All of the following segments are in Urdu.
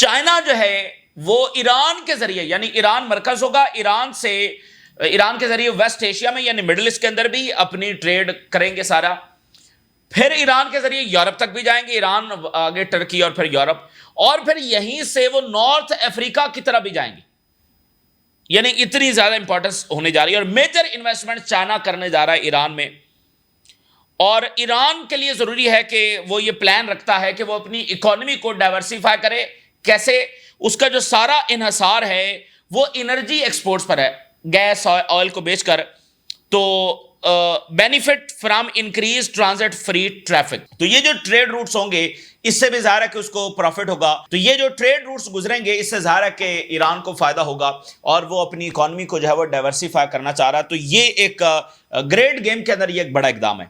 چائنا جو ہے وہ ایران کے ذریعے، یعنی ایران مرکز ہوگا، ایران کے ذریعے ویسٹ ایشیا میں یعنی مڈل ایسٹ کے اندر بھی اپنی ٹریڈ کریں گے سارا، پھر ایران کے ذریعے یورپ تک بھی جائیں گے، ایران آگے ٹرکی اور پھر یورپ، اور پھر یہیں سے وہ نارتھ افریقہ کی طرف بھی جائیں گے. یعنی اتنی زیادہ امپورٹنس ہونے جا رہی ہے، اور میجر انویسٹمنٹ چائنا کرنے جا رہا ہے ایران میں. اور ایران کے لیے ضروری ہے کہ وہ یہ پلان رکھتا ہے کہ وہ اپنی اکانومی کو ڈائیورسیفائی کرے. کیسے؟ اس کا جو سارا انحصار ہے وہ انرجی ایکسپورٹس پر ہے، گیس آئل کو بیچ کر. تو benefit from increase transit free traffic. تو یہ جو ٹریڈ روٹس ہوں گے اس سے بھی ظاہر ہے کہ اس کو پروفٹ ہوگا. تو یہ جو ٹریڈ روٹس گزریں گے اس سے ظاہر ہے کہ ایران کو فائدہ ہوگا اور وہ اپنی اکانومی کو جو ہے وہ ڈائیورسیفائی کرنا چاہ رہا ہے. تو یہ ایک گریٹ گیم کے اندر یہ ایک بڑا اقدام ہے.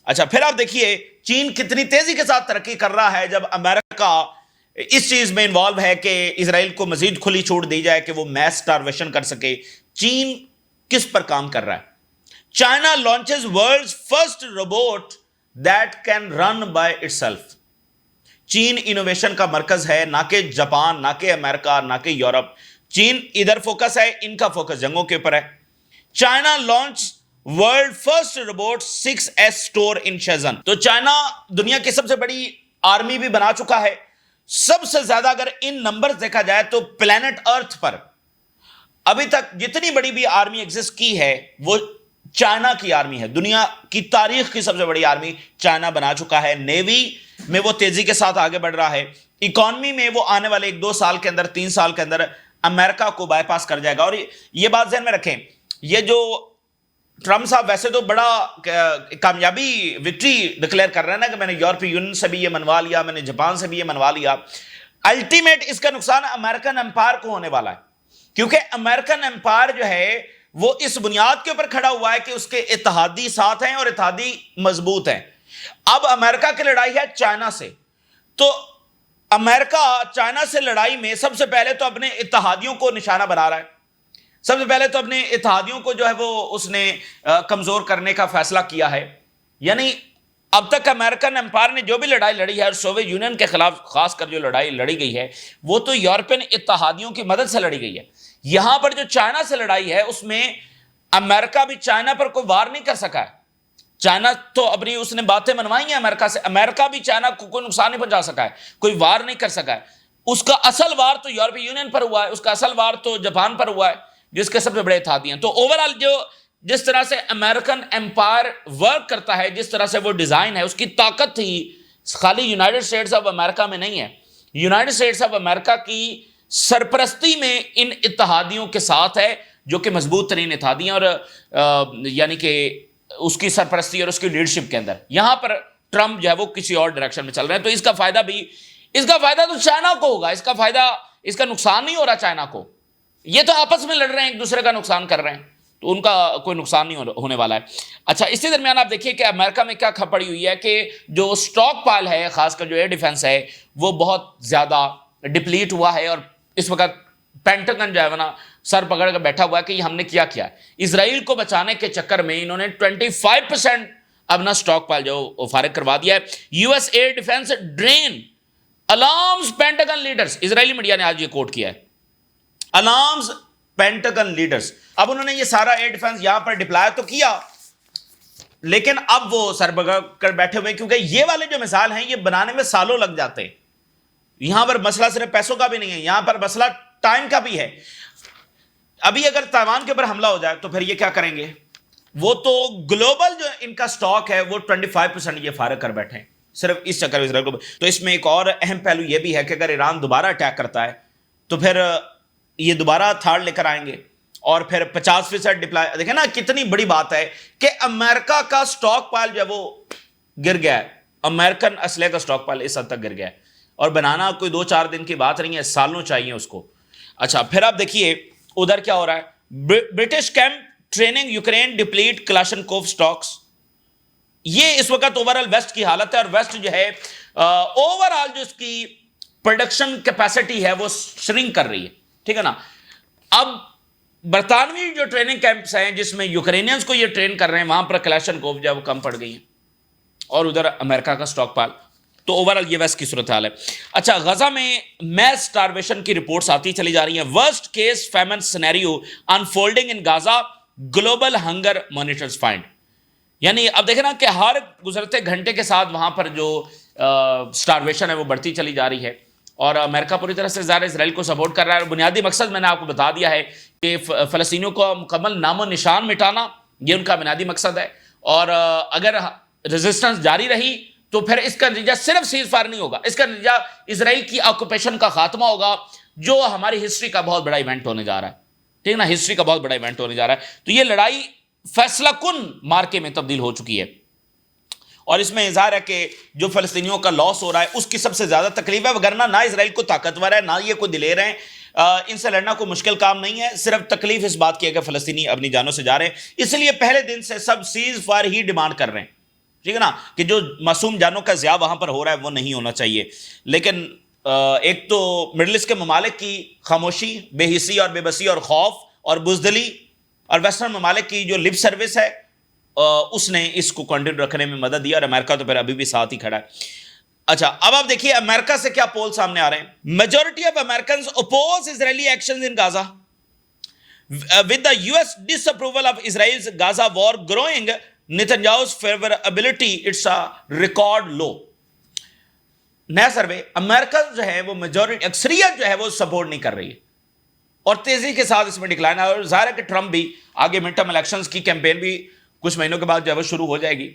اچھا پھر آپ دیکھیے چین کتنی تیزی کے ساتھ ترقی کر رہا ہے جب امریکہ اس چیز میں انوالو ہے کہ اسرائیل کو مزید کھلی چھوٹ دی جائے کہ وہ میس سٹارویشن کر سکے. چین کس پر کام کر رہا ہے؟ China launches world's first robot that can run by itself. چین انوویشن کا مرکز ہے، نہ کہ جاپان، نہ کہ امریکہ، نہ کہ یورپ. چین ادھر فوکس ہے، ان کا فوکس جنگوں کے اوپر ہے. China launch world first robot 6S store in Shenzhen. تو چائنا دنیا کی سب سے بڑی آرمی بھی بنا چکا ہے. سب سے زیادہ اگر ان نمبرز دیکھا جائے تو پلانٹ ارتھ پر ابھی تک جتنی بڑی بھی آرمی ایگزسٹ کی ہے وہ چائنا کی آرمی ہے. دنیا کی تاریخ کی سب سے بڑی آرمی چائنا بنا چکا ہے. نیوی میں وہ تیزی کے ساتھ آگے بڑھ رہا ہے. اکانومی میں وہ آنے والے 1-2 سال کے اندر، 3 سال کے اندر امریکہ کو بائی پاس کر جائے گا. اور یہ بات ذہن میں رکھیں، یہ جو ٹرمپ صاحب ویسے تو بڑا کامیابی وکٹری ڈکلیئر کر رہے ہیں نا کہ میں نے یورپی یونین سے بھی یہ منوا لیا، میں نے جاپان سے بھی یہ منوا لیا. الٹیمیٹ اس کا نقصان امریکن امپائر کو ہونے والا ہے، کیونکہ امریکن امپائر جو ہے وہ اس بنیاد کے اوپر کھڑا ہوا ہے کہ اس کے اتحادی ساتھ ہیں اور اتحادی مضبوط ہیں. اب امریکہ کی لڑائی ہے چائنا سے، تو امریکہ چائنا سے لڑائی میں سب سے پہلے تو اپنے اتحادیوں کو نشانہ بنا رہا ہے. سب سے پہلے تو اپنے اتحادیوں کو جو ہے وہ اس نے کمزور کرنے کا فیصلہ کیا ہے. یعنی اب تک امریکن امپائر نے جو بھی لڑائی لڑی ہے اور سوویت یونین کے خلاف خاص کر جو لڑائی لڑی گئی ہے وہ تو یورپین اتحادیوں کی مدد سے لڑی گئی ہے. یہاں پر جو چائنا سے لڑائی ہے اس میں امریکہ بھی چائنا پر کوئی وار نہیں کر سکا ہے. چائنا تو اپنی اس نے باتیں منوائی ہیں امریکہ سے، امریکہ بھی چائنا کو کوئی نقصان نہیں پہنچا سکا ہے، کوئی وار نہیں کر سکا ہے. اس کا اصل وار تو یورپی یونین پر ہوا ہے، اس کا اصل وار تو جاپان پر ہوا ہے جس کے سب سے بڑے اتحادی ہیں. تو اوورآل جس طرح سے امریکن امپائر ورک کرتا ہے، جس طرح سے وہ ڈیزائن ہے، اس کی طاقت ہی خالی یونائٹڈ اسٹیٹس آف امریکہ میں نہیں ہے. یونائٹڈ اسٹیٹس آف امریکہ کی سرپرستی میں ان اتحادیوں کے ساتھ ہے جو کہ مضبوط ترین اتحادی ہیں، اور یعنی کہ اس کی سرپرستی اور اس کی لیڈرشپ کے اندر یہاں پر ٹرمپ جو ہے وہ کسی اور ڈائریکشن میں چل رہے ہیں. تو اس کا فائدہ تو چائنا کو ہوگا، اس کا نقصان نہیں ہو رہا چائنا کو. یہ تو آپس میں لڑ رہے ہیں، ایک دوسرے کا نقصان کر رہے ہیں، تو ان کا کوئی نقصان نہیں ہونے والا ہے. اچھا اسی درمیان آپ دیکھیے کہ امریکہ میں کیا کھپڑ ہوئی ہے کہ جو سٹاک پائل ہے، خاص کر جو ایئر ڈیفنس ہے، وہ بہت زیادہ ڈپلیٹ ہوا ہے. اور اس وقت پینٹاگن جو ہے نا سر پکڑ کر بیٹھا ہوا ہے کہ ہم نے کیا کیا. اسرائیل کو بچانے کے چکر میں انہوں نے 25% اپنا سٹاک پائل جو فارغ کروا دیا ہے. U S air defence drain alarms Pentagon leaders, Israeli media نے آج یہ کوٹ کیا ہے، الارمز پینٹاگن لیڈرز. اب انہوں نے یہ سارا ایئر ڈیفنس یہاں پر ڈپلائی تو کیا، لیکن اب وہ سر پکڑ کر بیٹھے ہوئے، کیونکہ یہ والے جو مثال ہیں یہ بنانے میں سالوں لگ جاتے ہیں. یہاں پر مسئلہ صرف پیسوں کا بھی نہیں ہے، یہاں پر مسئلہ ٹائم کا بھی ہے. ابھی اگر تائیوان کے اوپر حملہ ہو جائے تو پھر یہ کیا کریں گے؟ وہ تو گلوبل جو ان کا سٹاک ہے وہ 25% یہ فارغ کر بیٹھے ہیں صرف اس چکر میں اسرائیل کو. تو اس میں ایک اور اہم پہلو یہ بھی ہے کہ اگر ایران دوبارہ اٹیک کرتا ہے تو پھر یہ دوبارہ تھارڈ لے کر آئیں گے اور پھر 50% ڈپلائی. دیکھیں نا کتنی بڑی بات ہے کہ امریکہ کا سٹاک پائل جو ہے وہ گر گیا ہے، امریکن اسلحے کا سٹاک پائل اس حد تک گر گیا ہے، اور بنانا کوئی 2-4 دن کی بات نہیں ہے، سالوں چاہیے اس کو. اچھا پھر آپ دیکھیے ادھر کیا ہو رہا ہے، British camp training Ukraine deplete Kalashnikov Stokes. یہ اس وقت اوورآل ویسٹ کی حالت ہے، اور ویسٹ جو ہے اوورآل جو اس کی پروڈکشن کیپیسٹی ہے وہ شرنک کر رہی ہے، ٹھیک ہے نا. اب برطانوی جو ٹریننگ کیمپس ہیں جس میں یوکرینینز کو یہ ٹرین کر رہے ہیں، وہاں پر کلاشنکوف جو ہے وہ کم پڑ گئی ہیں، اور ادھر امریکہ کا سٹاک پائل. تو اوورال یہ ویسٹ کی صورتحال ہے. اچھا, غزہ میں میس سٹارویشن کی رپورٹس آتی چلی جا رہی ہیں. Worst case famine scenario unfolding in Gaza, global hunger monitors find. یعنی اب دیکھیں نا کہ ہر گزرتے گھنٹے کے ساتھ وہاں پر جو سٹارویشن ہے وہ بڑھتی چلی جا رہی ہے, اور امریکہ پوری طرح سے ظاہر اسرائیل کو سپورٹ کر رہا ہے. اور بنیادی مقصد میں نے آپ کو بتا دیا ہے کہ فلسطینیوں کو مکمل نام و نشان مٹانا, یہ ان کا بنیادی مقصد ہے. اور اگر ریزسٹنس جاری رہی تو پھر اس کا نتیجہ صرف سیز فائر نہیں ہوگا, اس کا نتیجہ اسرائیل کی آکوپیشن کا خاتمہ ہوگا, جو ہماری ہسٹری کا بہت بڑا ایونٹ ہونے جا رہا ہے. ٹھیک ہے نا, ہسٹری کا بہت بڑا ایونٹ ہونے جا رہا ہے. تو یہ لڑائی فیصلہ کن مارکے میں تبدیل ہو چکی ہے, اور اس میں اظہار ہے کہ جو فلسطینیوں کا لاس ہو رہا ہے اس کی سب سے زیادہ تکلیف ہے, وگرنہ نہ اسرائیل کو طاقتور ہے, نہ یہ کوئی دلیر ہیں, ان سے لڑنا کوئی مشکل کام نہیں ہے. صرف تکلیف اس بات کی ہے کہ فلسطینی اپنی جانوں سے جا رہے ہیں, اس لیے پہلے دن سے سب سیز فائر ہی ڈیمانڈ کر رہے ہیں. ٹھیک ہے نا, کہ جو معصوم جانوں کا ضیاع وہاں پر ہو رہا ہے وہ نہیں ہونا چاہیے. لیکن ایک تو مڈل ایسٹ کے ممالک کی خاموشی, بے حسی اور بے بسی اور خوف اور بزدلی, اور ویسٹرن ممالک کی جو لپ سروس ہے اس نے اس کو کنٹینیو رکھنے میں مدد دی, اور امریکہ تو پھر ابھی بھی ساتھ ہی کھڑا ہے. اچھا, اب آپ دیکھیے امریکہ سے کیا پول سامنے آ رہے ہیں. Majority of Americans oppose Israeli actions in Gaza with the US disapproval of Israel's Gaza war growing, Netanyahu's favorability it's a record low. نیا سروے, امریکہ جو ہے وہ میجورٹی اکثریت جو ہے وہ سپورٹ نہیں کر رہی ہے, اور تیزی کے ساتھ اس میں ڈکلائن ہے. اور ظاہر ہے کہ ٹرمپ بھی آگے مڈ ٹرم الیکشنز کی کیمپین بھی کچھ مہینوں کے بعد جو ہے وہ شروع ہو جائے گی,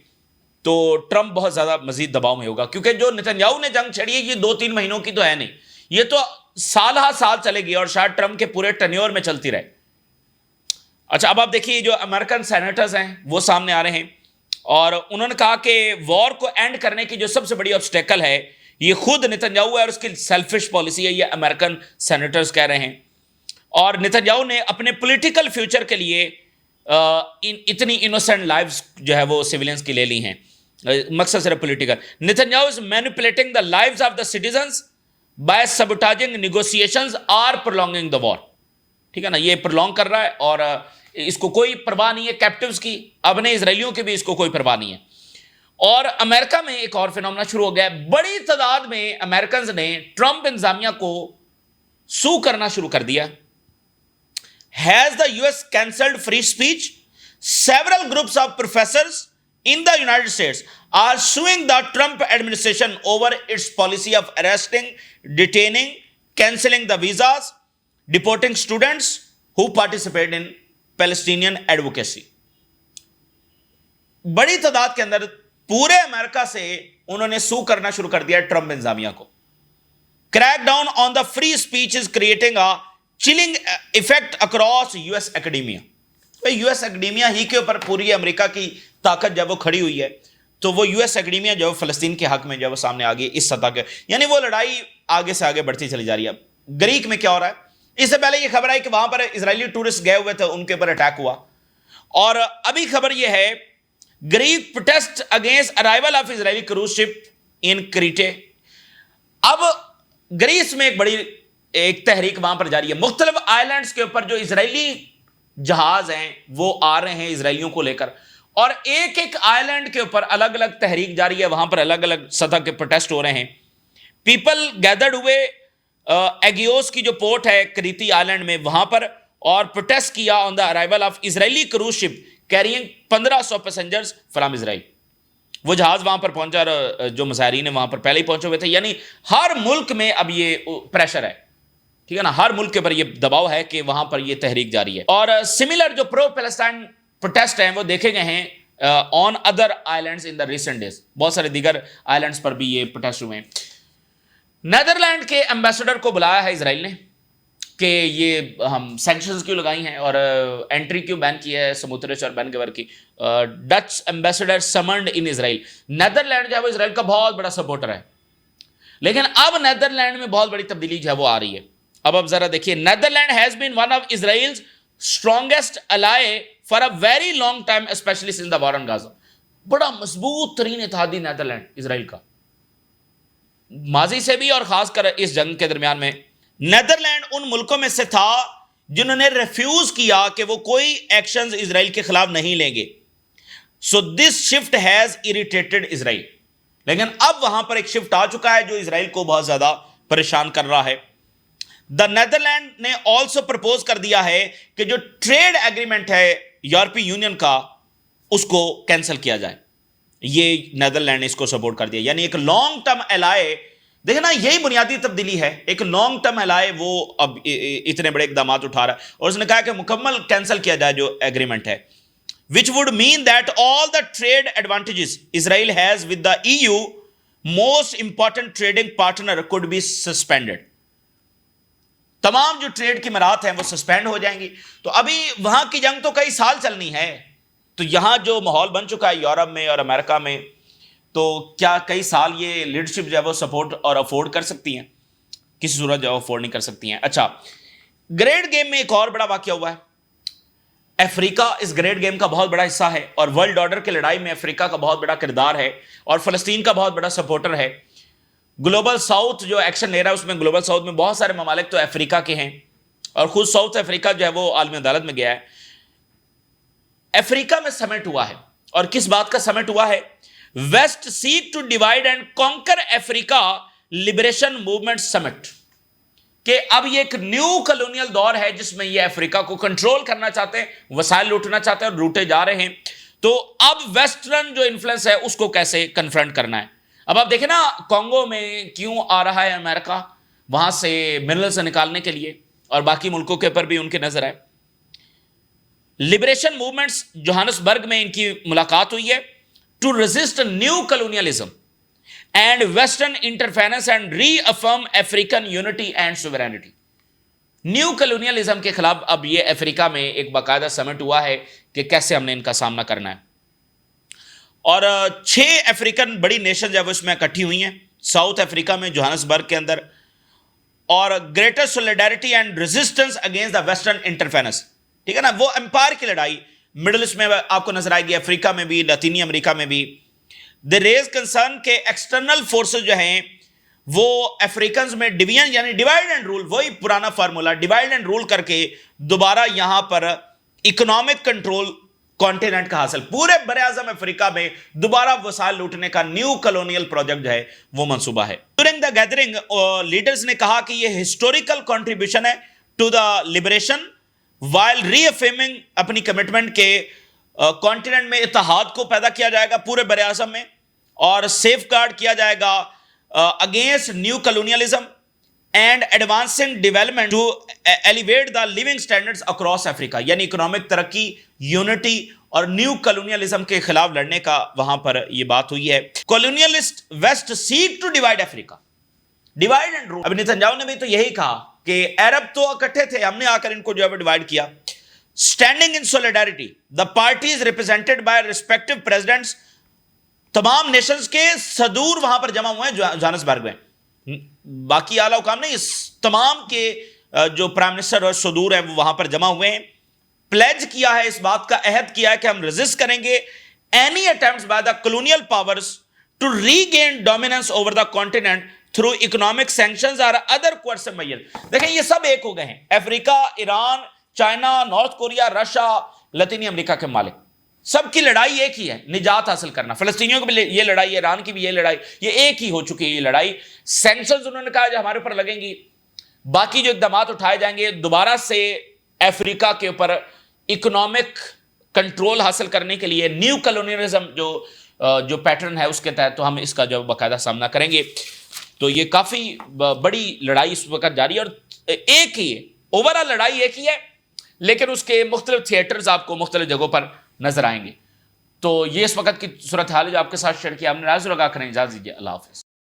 تو ٹرمپ بہت زیادہ مزید دباؤ میں ہوگا, کیونکہ جو نتنیاہو نے جنگ چھڑی ہے یہ 2-3 مہینوں کی تو ہے نہیں, یہ تو سال ہا سال چلے گی, اور شاید ٹرمپ کے پورے ٹینیور میں چلتی رہے. اچھا, اب آپ دیکھیے جو امریکن سینیٹرز ہیں وہ سامنے آ رہے ہیں, اور انہوں نے کہا کہ وار کو اینڈ کرنے کی جو سب سے بڑی آبسٹیکل ہے یہ خود نتنیاہو ہے, اور اس کی سیلفش پالیسی ہے, یہ امریکن سینیٹرز کہہ رہے ہیں. اور نتنیاہو نے اپنے پولیٹیکل فیوچر کے لیے اتنی انوسنٹ لائفز جو ہے وہ سیولینز کی لے لی ہیں, مقصد صرف political. Netanyahu is manipulating the lives of the citizens by sabotaging negotiations or prolonging the war. ٹھیک ہے نا, یہ پرولونگ کر رہا ہے, اور اس کو کوئی پرواہ نہیں ہے کیپٹیوز کی, اپنے اسرائیلیوں کی بھی اس کو کوئی پرواہ نہیں ہے. اور امریکہ میں ایک اور فینومنا شروع ہو گیا ہے, بڑی تعداد میں امریکنز نے ٹرمپ انتظامیہ کو سو کرنا شروع کر دیا. Has the US cancelled free speech? Several groups of professors in the United States are suing the Trump administration over its policy of arresting, detaining, cancelling the visas, deporting students who participate in Palestinian advocacy. بڑی تعداد کے اندر پورے امریکہ سے انہوں نے سو کرنا شروع کر دیا ٹرمپ انتظامیہ کو. Crack down on the free speech is creating a chilling effect across US academia. U S academia ہی کے اوپر پوری امریکہ کی طاقت جب وہ کھڑی ہوئی ہے, تو وہ یو ایس اکیڈیمیا جو فلسطین کے حق میں جو وہ سامنے آ گئی اس سطح کے, یعنی وہ لڑائی آگے سے آگے بڑھتی چلی جا رہی ہے. گریک میں کیا ہو رہا ہے, اس سے پہلے یہ خبر ہے کہ وہاں پر اسرائیلی ٹورسٹ گئے ہوئے تھے, ان کے اوپر اٹیک ہوا, اور ابھی خبر یہ ہے Greek protest against arrival of Israeli cruise ship in Crete. اب گریس میں ایک بڑی تحریک وہاں پر جاری ہے, مختلف آئی لینڈز کے اوپر جو اسرائیلی جہاز ہیں وہ آ رہے ہیں اسرائیلیوں کو لے کر, اور ایک ایک آئی لینڈ کے اوپر الگ الگ تحریک جاری ہے, وہاں پر الگ الگ سطح کے پروٹیسٹ ہو رہے ہیں. پیپل گیدرڈ ہوئے ایگیوس کی جو پورٹ ہے کریتی آئی لینڈ میں, وہاں پر, اور پروٹیسٹ کیا on the arrival of Israeli cruise ship carrying 1500 passengers from Israel. وہ جہاز وہاں پر پہنچا, اور جو مظاہرین ہیں وہاں پر پہلے ہی پہنچے ہوئے تھے. یعنی ہر ملک میں اب یہ پریشر ہے, ٹھیک ہے نا, ہر ملک کے اوپر یہ دباؤ ہے کہ وہاں پر یہ تحریک جاری ہے. اور سملر جو پرو پیلسٹائن پروٹیسٹ ہیں وہ دیکھے گئے ہیں on other islands in the recent days, بہت سارے دیگر آئی لینڈز پر بھی یہ پروٹیسٹ ہوئے ہیں. نیدرلینڈ کے ایمبیسڈر کو بلایا ہے اسرائیل نے کہ یہ ہم سینکشنز کیوں لگائی ہیں اور انٹری کیوں بین کی ہے سموترچ اور بین گور کی. ڈچ ایمبیسڈر سمنڈ ان اسرائیل. نیدرلینڈ جو ہے وہ اسرائیل کا بہت بڑا سپورٹر ہے, لیکن اب نیدرلینڈ میں بہت بڑی تبدیلی جو ہے وہ آ رہی ہے. اب ذرا دیکھیے, Netherland has been one of Israel's strongest ally for a very long time especially since the war on Gaza. بڑا مضبوط ترین اتحادی نیدرلینڈ اسرائیل کا, ماضی سے بھی اور خاص کر اس جنگ کے درمیان میں. نیدرلینڈ ان ملکوں میں سے تھا جنہوں نے ریفیوز کیا کہ وہ کوئی ایکشنز اسرائیل کے خلاف نہیں لیں گے. سو دس شفٹ ہیز اریٹیٹڈ اسرائیل. لیکن اب وہاں پر ایک شفٹ آ چکا ہے جو اسرائیل کو بہت زیادہ پریشان کر رہا ہے. دا نیدرلینڈ نے آلسو پرپوز کر دیا ہے کہ جو ٹریڈ ایگریمنٹ ہے یورپی یونین کا اس کو کینسل کیا جائے. یہ نیدرلینڈ نے اس کو سپورٹ کر دیا, یعنی ایک لانگ ٹرم الائے. دیکھیں نا, یہی بنیادی تبدیلی ہے. ایک لانگ ٹرم الائے وہ اب اتنے بڑے اقدامات اٹھا رہا ہے, اور اس نے کہا کہ مکمل کینسل کیا جائے جو ایگریمنٹ ہے, which would mean that all the trade advantages Israel has with the EU, most important trading partner, could be suspended. تمام جو ٹریڈ کی مرات ہیں وہ سسپینڈ ہو جائیں گی. تو ابھی وہاں کی جنگ تو کئی سال چلنی ہے, تو یہاں جو ماحول بن چکا ہے یورپ میں اور امریکہ میں, تو کیا کئی سال یہ لیڈرشپ جو ہے وہ سپورٹ اور افورڈ کر سکتی ہیں؟ کسی صورت جو ہے افورڈ نہیں کر سکتی ہیں. اچھا, گریٹ گیم میں ایک اور بڑا واقعہ ہوا ہے. افریقہ اس گریٹ گیم کا بہت بڑا حصہ ہے, اور ورلڈ آرڈر کی لڑائی میں افریقہ کا بہت بڑا کردار ہے, اور فلسطین کا بہت بڑا سپورٹر ہے. گلوبل ساؤتھ جو ایکشن لے رہا ہے اس میں گلوبل ساؤتھ میں بہت سارے ممالک تو افریقہ کے ہیں, اور خود ساؤتھ افریقہ جو ہے وہ عالمی عدالت میں گیا ہے. افریقہ میں سمٹ ہوا ہے, اور کس بات کا سمٹ ہوا ہے؟ West seek to divide and conquer Africa liberation movement summit. کہ اب یہ ایک نیو کلونیل دور ہے جس میں یہ افریقہ کو کنٹرول کرنا چاہتے ہیں, وسائل لوٹنا چاہتے ہیں اور لوٹے جا رہے ہیں. تو اب ویسٹرن جو انفلوئنس ہے اس کو کیسے کنفرنٹ کرنا ہے. اب آپ دیکھیں نا, کانگو میں کیوں آ رہا ہے امریکہ وہاں سے منرلز نکالنے کے لیے, اور باقی ملکوں کے اوپر بھی ان کی نظر ہے. لبریشن موومنٹس جوہانسبرگ میں ان کی ملاقات ہوئی ہے to resist neo colonialism and western interference and reaffirm African unity and sovereignty. Neocolonialism کے خلاف اب یہ افریقہ میں ایک باقاعدہ سمٹ ہوا ہے کہ کیسے ہم نے ان کا سامنا کرنا ہے. اور 6 افریقن بڑی نیشن جو اس میں اکٹھی ہوئی ہیں ساؤتھ افریقہ میں جوہانسبرگ کے اندر, اور greater solidarity and resistance against the western interference. ٹھیک ہے نا, وہ امپائر کی لڑائی مڈل ایسٹ میں آپ کو نظر آئے گی, افریقہ میں بھی, لاطینی امریکہ میں بھی. دے ریز کنسرن کہ ایکسٹرنل فورسز جو ہیں وہ افریقنز میں ڈویژن یعنی ڈیوائڈ اینڈ رول, وہی پرانا فارمولا ڈیوائڈ اینڈ رول کر کے دوبارہ یہاں پر اکنامک کنٹرول کانٹیننٹ کا حاصل, پورے بر اعظم افریقہ میں دوبارہ وسائل لوٹنے کا نیو کلونیل پروجیکٹ جو ہے وہ منصوبہ ہے. ڈیورنگ دا گیدرنگ لیڈرز نے کہا کہ یہ ہسٹوریکل کنٹریبیوشن ہے to the liberation while reaffirming اپنی کمٹمنٹ کے کانٹیننٹ میں اتحاد کو پیدا کیا جائے گا پورے بر اعظم میں, اور سیف گارڈ کیا جائے گا against neo colonialism and advancing development to elevate the living standards across Africa. یعنی اکنامک ترقی, یونٹی اور نیو کلونیلزم کے خلاف لڑنے کا وہاں پر یہ بات ہوئی ہے. Colonialist West seek to divide Africa, divide and rule. اب نیتنیاہو نے بھی تو یہی کہا کہ عرب تو اکٹھے تھے, ہم نے آ کر ان کو جو ہے ڈیوائڈ کیا. Standing in solidarity the parties represented by respective presidents, تمام نیشنز کے صدور وہاں پر جمع ہوئے ہیں جوہانسبرگ میں, باقی اعلیٰ حکام نہیں, تمام کے جو پرائم منسٹر اور صدور ہیں وہ وہاں پر جمع ہوئے ہیں. پلیج کیا ہے, اس بات کا عہد کیا ہے کہ ہم ریزسٹ کریں گے any attempts by the colonial powers to regain dominance over the continent through economic sanctions اور ادر کوئرسو میجر. دیکھیں یہ سب ایک ہو گئے ہیں, Africa, Iran, China, North Korea, Russia, لاطینی امریکہ کے ممالک, سب کی لڑائی ایک ہی ہے, نجات حاصل کرنا. فلسطینیوں کی بھی یہ لڑائی, ایران کی بھی یہ لڑائی, یہ ایک ہی ہو چکی ہے یہ لڑائی. سینکشنز انہوں نے کہا جو ہمارے اوپر لگیں گی, باقی جو اقدامات اٹھائے جائیں گے دوبارہ سے افریقہ کے اوپر اکنامک کنٹرول حاصل کرنے کے لیے نیو کلونیلزم جو پیٹرن ہے اس کے تحت, تو ہم اس کا جو باقاعدہ سامنا کریں گے. تو یہ کافی بڑی لڑائی اس وقت جاری ہے, اور ایک ہی ہے, اوور آل لڑائی ایک ہی ہے, لیکن اس کے مختلف تھیٹرز آپ کو مختلف جگہوں پر نظر آئیں گے. تو یہ اس وقت کی صورتحال ہے جو آپ کے ساتھ شیئر کیا ہم نے. راز لگا کریں, اجازت دیجیے, اللہ حافظ.